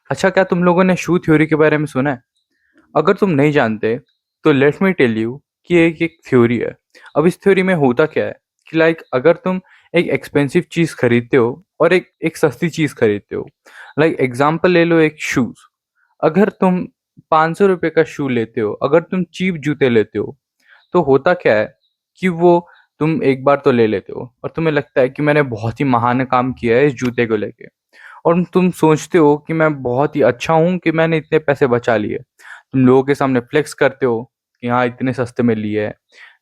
अच्छा, क्या तुम लोगों ने शू थ्योरी के बारे में सुना है? अगर तुम नहीं जानते तो लेट मी टेल यू कि एक एक थ्योरी है। अब इस थ्योरी में होता क्या है कि अगर तुम एक एक्सपेंसिव चीज खरीदते हो और एक एक सस्ती चीज खरीदते हो। एग्जांपल ले लो, एक शूज। अगर तुम 500 रुपये का शू लेते हो, अगर तुम चीप जूते लेते हो, तो होता क्या है कि वो तुम एक बार तो ले लेते हो और तुम्हें लगता है कि मैंने बहुत ही महान काम किया है इस जूते को लेके। और तुम सोचते हो कि मैं बहुत ही अच्छा हूँ कि मैंने इतने पैसे बचा लिए। तुम लोगों के सामने फ्लेक्स करते हो कि हाँ, इतने सस्ते में लिए है।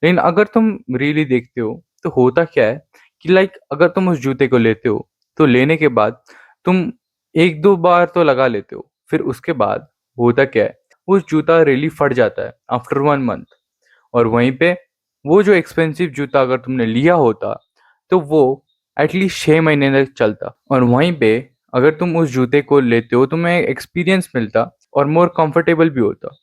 लेकिन अगर तुम रियली देखते हो तो होता क्या है कि अगर तुम उस जूते को लेते हो तो लेने के बाद तुम एक दो बार तो लगा लेते हो, फिर उसके बाद होता क्या है, वो जूता रियली फट जाता है आफ्टर 1 मंथ। और वहीं पे वो जो एक्सपेंसिव जूता अगर तुमने लिया होता तो वो एटलीस्ट 6 महीने तक चलता। और वहीं पे अगर तुम उस जूते को लेते हो तुम्हें एक्सपीरियंस मिलता और मोर कंफर्टेबल भी होता।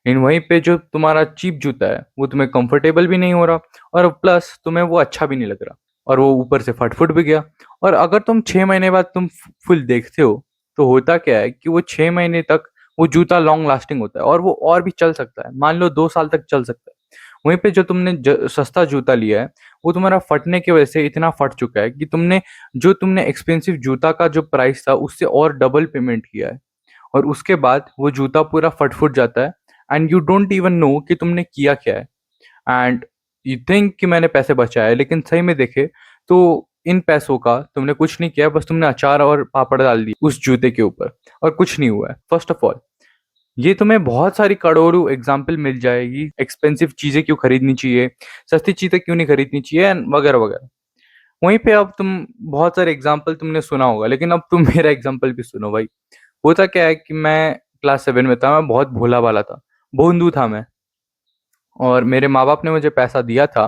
इन वहीं पे जो तुम्हारा चीप जूता है वो तुम्हें कंफर्टेबल भी नहीं हो रहा और प्लस तुम्हें वो अच्छा भी नहीं लग रहा, और वो ऊपर से फट फुट भी गया। और अगर तुम 6 महीने बाद तुम फुल देखते हो तो होता क्या है कि वो 6 महीने तक वो जूता लॉन्ग लास्टिंग होता है और वो और भी चल सकता है, मान लो 2 साल तक चल सकता है। वहीं पे जो तुमने सस्ता जूता लिया है वो तुम्हारा फटने की वजह से इतना फट चुका है कि तुमने एक्सपेंसिव जूता का जो प्राइस था उससे और डबल पेमेंट किया है। और उसके बाद वो जूता पूरा फट फुट जाता है and you don't even know कि तुमने किया क्या है। एंड यू थिंक कि मैंने पैसे बचाए, लेकिन सही में देखे तो इन पैसों का तुमने कुछ नहीं किया, बस तुमने अचार और पापड़ डाल दी उस जूते के ऊपर और कुछ नहीं हुआ है। फर्स्ट ऑफ ऑल, ये तुम्हें बहुत सारी करोड़ों एग्जाम्पल मिल जाएगी एक्सपेंसिव चीजें क्यों खरीदनी चाहिए, सस्ती चीजें क्यों नहीं खरीदनी चाहिए एंड वगैरह वगैरह। वहीं पे अब तुम बहुत सारे एग्जाम्पल तुमने सुना होगा, लेकिन अब तुम मेरा एग्जाम्पल भी सुनो भाई। होता क्या है कि मैं क्लास 7 में था, मैं बहुत भोला वाला था, भोंदू था मैं। और मेरे माँ बाप ने मुझे पैसा दिया था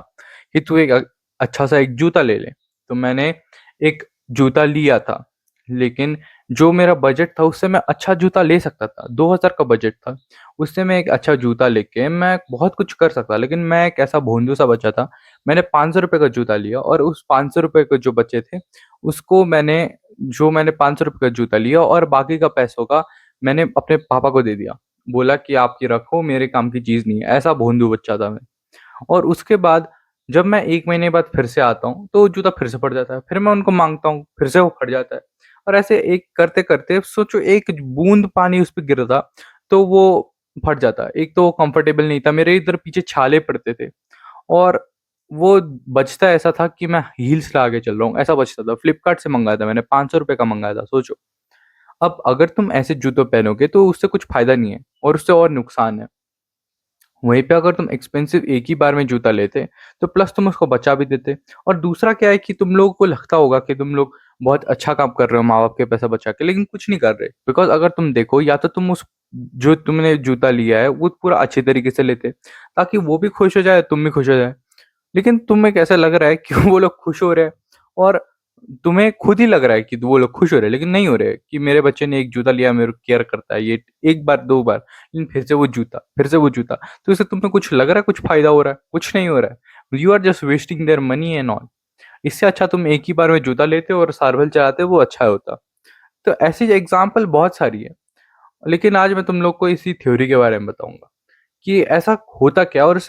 कि तू एक अच्छा सा एक जूता ले ले। तो मैंने एक जूता लिया था, लेकिन जो मेरा बजट था उससे मैं अच्छा जूता ले सकता था, 2,000 का बजट था। उससे मैं एक अच्छा जूता लेके मैं बहुत कुछ कर सकता, लेकिन मैं एक ऐसा भोंदू सा बच्चा था। मैंने 500 रुपये का जूता लिया और उस 500 रुपये के जो बचे थे उसको मैंने 500 रुपये का जूता लिया और बाकी का पैसों का मैंने अपने पापा को दे दिया। बोला कि आप ये रखो, मेरे काम की चीज नहीं है। ऐसा भोंदू बच्चा था मैं। और उसके बाद जब मैं 1 महीने बाद फिर से आता हूँ तो वो जूता फिर से फट जाता है, फिर मैं उनको मांगता हूँ, फिर से वो फट जाता है। और ऐसे एक करते करते सोचो, एक बूंद पानी उस पर गिरता तो वो फट जाता। एक तो वो कंफर्टेबल नहीं था, मेरे इधर पीछे छाले पड़ते थे। और वो बचता ऐसा था कि मैं हील्स लगा के चल रहा हूँ, ऐसा बचता था। फ्लिपकार्ट से मंगाया था मैंने, 500 रुपये का मंगाया था, सोचो। अब अगर तुम ऐसे जूते पहनोगे तो उससे कुछ फायदा नहीं है और उससे और नुकसान है। वहीं पे अगर तुम एक्सपेंसिव एक ही बार में जूता लेते तो प्लस तुम उसको बचा भी देते। और दूसरा क्या है कि तुम लोगों को लगता होगा कि तुम लोग बहुत अच्छा काम कर रहे हो माँ बाप के पैसा बचा के, लेकिन कुछ नहीं कर रहे। बिकॉज अगर तुम देखो, या तो तुम उस जो तुमने जूता लिया है वो पूरा अच्छे तरीके से लेते ताकि वो भी खुश हो जाए, तुम भी खुश हो जाए। लेकिन तुम्हें कैसा लग रहा है कि वो लोग खुश हो रहे हैं और तुम्हें खुद ही लग रहा है कि वो लोग खुश हो रहे हैं, लेकिन नहीं हो रहे कि मेरे बच्चे ने एक जूता लिया, मेरे केयर करता है ये एक बार दो बार, लेकिन फिर से वो जूता, फिर से वो जूता। तो इससे तुम्हें कुछ लग रहा है, कुछ फायदा हो रहा है? कुछ नहीं हो रहा है। You are just wasting their money and all. इससे अच्छा तुम एक ही बार में जूता लेते और साल भर चलाते, वो अच्छा होता। तो ऐसी एग्जाम्पल बहुत सारी है, लेकिन आज मैं तुम लोग को इसी थ्योरी के बारे में बताऊंगा कि ऐसा होता क्या और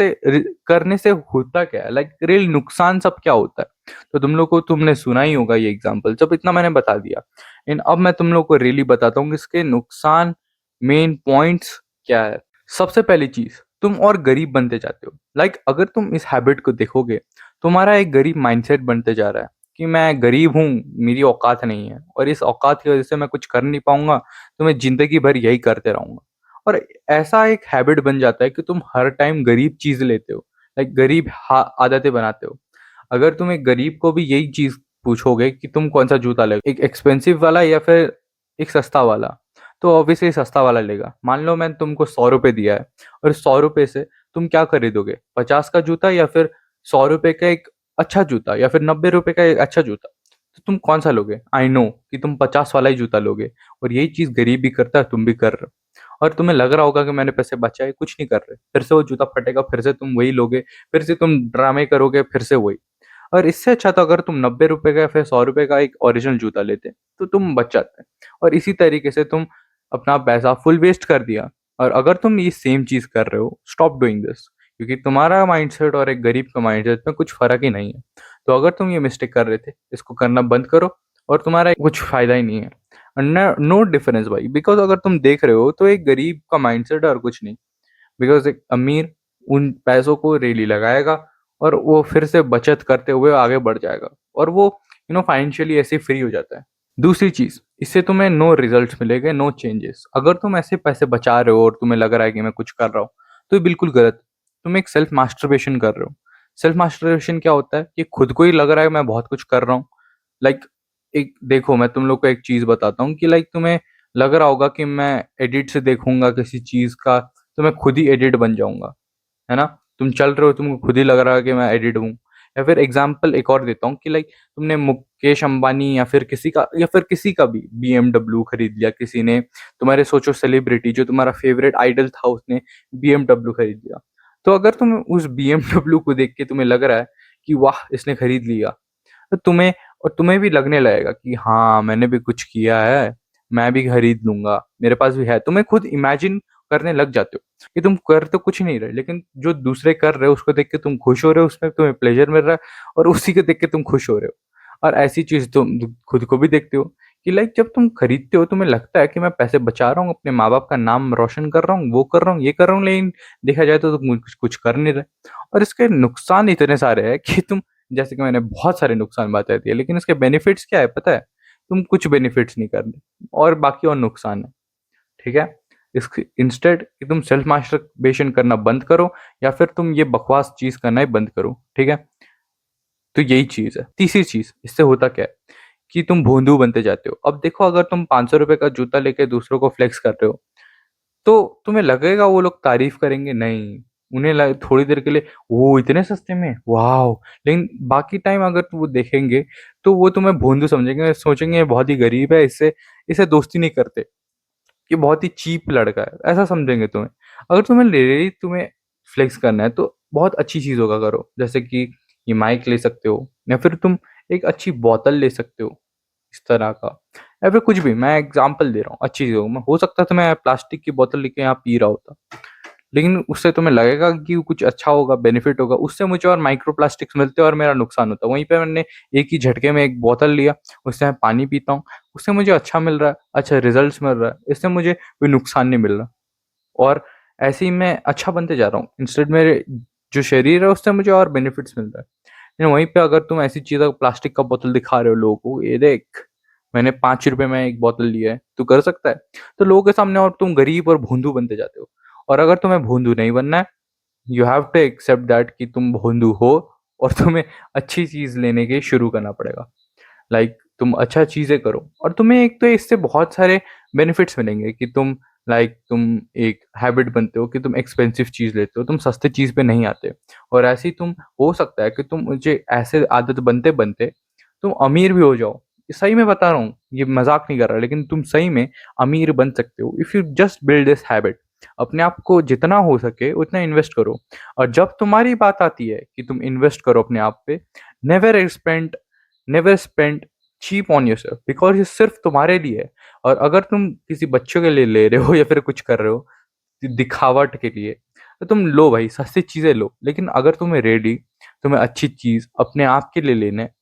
करने से होता क्या है, रियल नुकसान सब क्या होता है। तो तुमने सुना ही होगा ये एग्जांपल, जब इतना मैंने बता दिया। इन अब मैं तुम लोग को रियली बताता हूँ कि इसके नुकसान, मेन पॉइंट्स क्या है। सबसे पहली चीज, तुम और गरीब बनते जाते हो। अगर तुम इस हैबिट को देखोगे, तुम्हारा एक गरीब माइंडसेट बनते जा रहा है कि मैं गरीब हूँ, मेरी औकात नहीं है और इस औकात की वजह से मैं कुछ कर नहीं पाऊंगा, तो मैं जिंदगी भर यही करते रहूंगा। और ऐसा एक हैबिट बन जाता है कि तुम हर टाइम गरीब चीज लेते हो, गरीब आदतें बनाते हो। अगर तुम एक गरीब को भी यही चीज पूछोगे कि तुम कौन सा जूता लेगा, एक एक्सपेंसिव वाला या फिर एक सस्ता वाला, तो ऑब्वियसली सस्ता वाला लेगा। मान लो मैंने तुमको 100 रुपये दिया है और 100 रुपये से तुम क्या खरीदोगे, 50 का जूता या फिर 100 रुपये का एक अच्छा जूता या फिर 90 रुपये का एक अच्छा जूता? तो तुम कौन सा लोगे? आई नो कि तुम 50 वाला ही जूता लोगे। और यही चीज गरीब भी करता है, तुम भी कर रहे हो। और तुम्हें लग रहा होगा कि मैंने पैसे बचाए, कुछ नहीं कर रहे, फिर से वो जूता फटेगा, फिर से तुम वही लोगे, फिर से तुम ड्रामे करोगे, फिर से वही। और इससे अच्छा तो अगर तुम 90 रुपए का या फिर 100 रुपए का एक ओरिजिनल जूता लेते तो तुम बच जाते। और इसी तरीके से तुम अपना पैसा फुल वेस्ट कर दिया। और अगर तुम ये सेम चीज़ कर रहे हो, स्टॉप डूइंग दिस, क्योंकि तुम्हारा माइंडसेट और एक गरीब का माइंडसेट में कुछ फ़र्क ही नहीं है। तो अगर तुम ये मिस्टेक कर रहे थे, इसको करना बंद करो और तुम्हारा कुछ फ़ायदा ही नहीं है। नो डिफरेंस भाई, बिकॉज़ अगर तुम देख रहे हो तो एक गरीब का माइंडसेट है और कुछ नहीं। बिकॉज़ एक अमीर उन पैसों को रेली लगाएगा और वो फिर से बचत करते हुए आगे बढ़ जाएगा और वो फाइनेंशियली ऐसे फ्री हो जाता है। दूसरी चीज़, इससे तुम्हें नो रिजल्ट्स मिलेंगे, नो चेंजेस। अगर तुम ऐसे पैसे बचा रहे हो और तुम्हें लग रहा है कि मैं कुछ कर रहा हूँ, तो ये बिल्कुल गलत। तुम एक सेल्फ मास्टरबेशन कर रहे हो। सेल्फ मास्टरबेशन क्या होता है कि खुद को ही लग रहा है मैं बहुत कुछ कर रहा हूँ। लाइक एक देखो, मैं तुम लोग को एक चीज़ बताता हूँ कि लाइक तुम्हें लग रहा होगा कि मैं एडिट से देखूंगा किसी चीज़ का, तो मैं खुद ही एडिट बन जाऊंगा, है ना? तुम चल रहे हो, तुमको खुद ही लग रहा है कि मैं एडिट हूँ। या फिर एग्जाम्पल एक और देता हूँ कि लाइक तुमने मुकेश अंबानी या फिर किसी का भी बीएमडब्ल्यू खरीद लिया किसी ने। तुम्हारे सोचो सेलिब्रिटी जो तुम्हारा फेवरेट आइडल था, उसने बीएमडब्ल्यू खरीद लिया। तो अगर तुम उस बीएमडब्ल्यू को देख के तुम्हें लग रहा है कि वाह इसने खरीद लिया, तो तुम्हें भी लगने लगेगा कि हाँ मैंने भी कुछ किया है, मैं भी खरीद लूंगा, मेरे पास भी है। तुम्हें खुद इमेजिन करने लग जाते हो कि तुम कर तो कुछ नहीं रहे, लेकिन जो दूसरे कर रहे हो उसको देख के तुम खुश हो रहे हो, उसमें तुम्हें प्लेजर मिल रहा है और उसी को देख के तुम खुश हो रहे हो। और ऐसी चीज तुम खुद को भी देखते हो कि लाइक जब तुम खरीदते हो तुम्हें लगता है कि मैं पैसे बचा रहा हूँ, अपने माँ बाप का नाम रोशन कर रहा हूँ, वो कर रहा हूँ, ये कर रहा हूँ, लेकिन देखा जाए तो तुम कुछ कर नहीं रहे। और इसके नुकसान इतने सारे हैं कि तुम, जैसे कि मैंने बहुत सारे नुकसान बता दिए, लेकिन इसके बेनिफिट्स क्या है पता है? तुम कुछ बेनिफिट्स नहीं कर रहे और बाकी और नुकसान है। ठीक है? इसके इंस्टेड कि तुम सेल्फ मास्टरबेशन करना बंद करो या फिर तुम ये बकवास चीज करना ही बंद करो। ठीक है? तो यही चीज है। तीसरी चीज, इससे होता क्या है कि तुम भोंदू बनते जाते हो। अब देखो, अगर तुम 500 रुपए का जूता लेके दूसरों को फ्लेक्स कर रहे हो, तो तुम्हें लगेगा वो लोग तारीफ करेंगे? नहीं। उन्हें थोड़ी देर के लिए वो इतने सस्ते में, वाह। लेकिन बाकी टाइम अगर वो देखेंगे तो वो तुम्हें भोंदू समझेंगे, सोचेंगे ये बहुत ही गरीब है, इससे इसे दोस्ती नहीं करते, ये बहुत ही चीप लड़का है, ऐसा समझेंगे तुम्हें। अगर तुम्हें फ्लेक्स करना है तो बहुत अच्छी चीज़ों का करो, जैसे कि ये माइक ले सकते हो या फिर तुम एक अच्छी बोतल ले सकते हो इस तरह का। या फिर कुछ भी, मैं एग्जांपल दे रहा हूँ अच्छी चीज़ों में। हो सकता है तो मैं प्लास्टिक की बोतल लेके यहाँ पी रहा होता, लेकिन उससे तुम्हें लगेगा कि वो कुछ अच्छा होगा, बेनिफिट होगा, उससे मुझे और माइक्रो प्लास्टिक्स मिलते हैं और मेरा नुकसान होता है। वहीं पे मैंने एक ही झटके में एक बोतल लिया, उससे मैं पानी पीता हूँ, उससे मुझे अच्छा मिल रहा है, अच्छा रिजल्ट्स मिल रहा है, इससे मुझे कोई नुकसान नहीं मिल रहा। और ऐसे ही मैं अच्छा बनते जा रहा हूँ, इंस्टेड मेरे जो शरीर है उससे मुझे और बेनिफिट्स मिल रहा है। लेकिन वहीं पे अगर तुम ऐसी चीज़, प्लास्टिक का बोतल दिखा रहे हो लोगों को, ये देख मैंने 5 रुपए में एक बोतल लिया है, तू कर सकता है? तो लोगों के सामने और तुम गरीब और भोंदू बनते जाते हो। और अगर तुम्हें भोंदू नहीं बनना है, you have to accept that कि तुम भोंदू हो और तुम्हें अच्छी चीज लेने के शुरू करना पड़ेगा। तुम अच्छा चीजें करो और तुम्हें एक तो इससे बहुत सारे बेनिफिट्स मिलेंगे कि तुम एक हैबिट बनते हो कि तुम एक्सपेंसिव चीज लेते हो, तुम सस्ते चीज पे नहीं आते। और ऐसे ही तुम, हो सकता है कि तुम मुझे ऐसे आदत बनते बनते तुम अमीर भी हो जाओ। ये सही में बता रहा हूँ, ये मजाक नहीं कर रहा, लेकिन तुम सही में अमीर बन सकते हो if you just build this habit. अपने आप को जितना हो सके उतना इन्वेस्ट करो। और जब तुम्हारी बात आती है कि तुम इन्वेस्ट करो अपने आप पे, never spend never spend cheap on yourself, because ये सिर्फ तुम्हारे लिए है। और अगर तुम किसी बच्चों के लिए ले रहे हो या फिर कुछ कर रहे हो दिखावट के लिए, तो तुम लो भाई, सस्ती चीजें लो, लेकिन अगर तुम्हें अच्छी चीज अपने आप के लिए लेना है,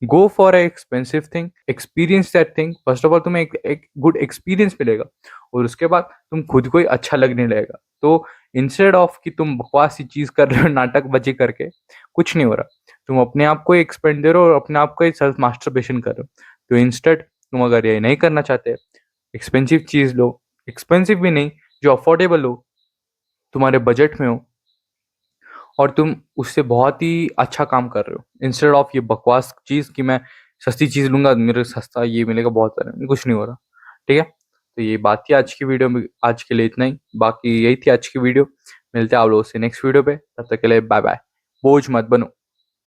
go for a expensive thing, experience that thing. First of all तुम्हें एक गुड एक्सपीरियंस मिलेगा और उसके बाद तुम खुद को ही अच्छा लगने लगेगा। तो इंस्टेड ऑफ कि तुम बकवास सी चीज कर रहे हो नाटक बजी करके, कुछ नहीं हो रहा। तुम अपने आप को एक्सपेंड दे रहे हो और अपने आप को ही सेल्फ मास्टरबेशन कर रहे हो। तो इंस्टेड तुम अगर ये नहीं करना चाहते, एक्सपेंसिव चीज लो, एक्सपेंसिव भी नहीं, जो अफोर्डेबल हो, तुम्हारे बजट में हो, और तुम उससे बहुत ही अच्छा काम कर रहे हो, इंस्टेड ऑफ ये बकवास चीज कि मैं सस्ती चीज लूंगा मेरे सस्ता ये मिलेगा, बहुत सारे, कुछ नहीं हो रहा। ठीक है? तो ये बात थी आज की वीडियो में, आज के लिए इतना ही। बाकी यही थी आज की वीडियो। मिलते हैं आप लोगों से नेक्स्ट वीडियो पे, तब तक के लिए बाय बाय। बोझ मत बनो।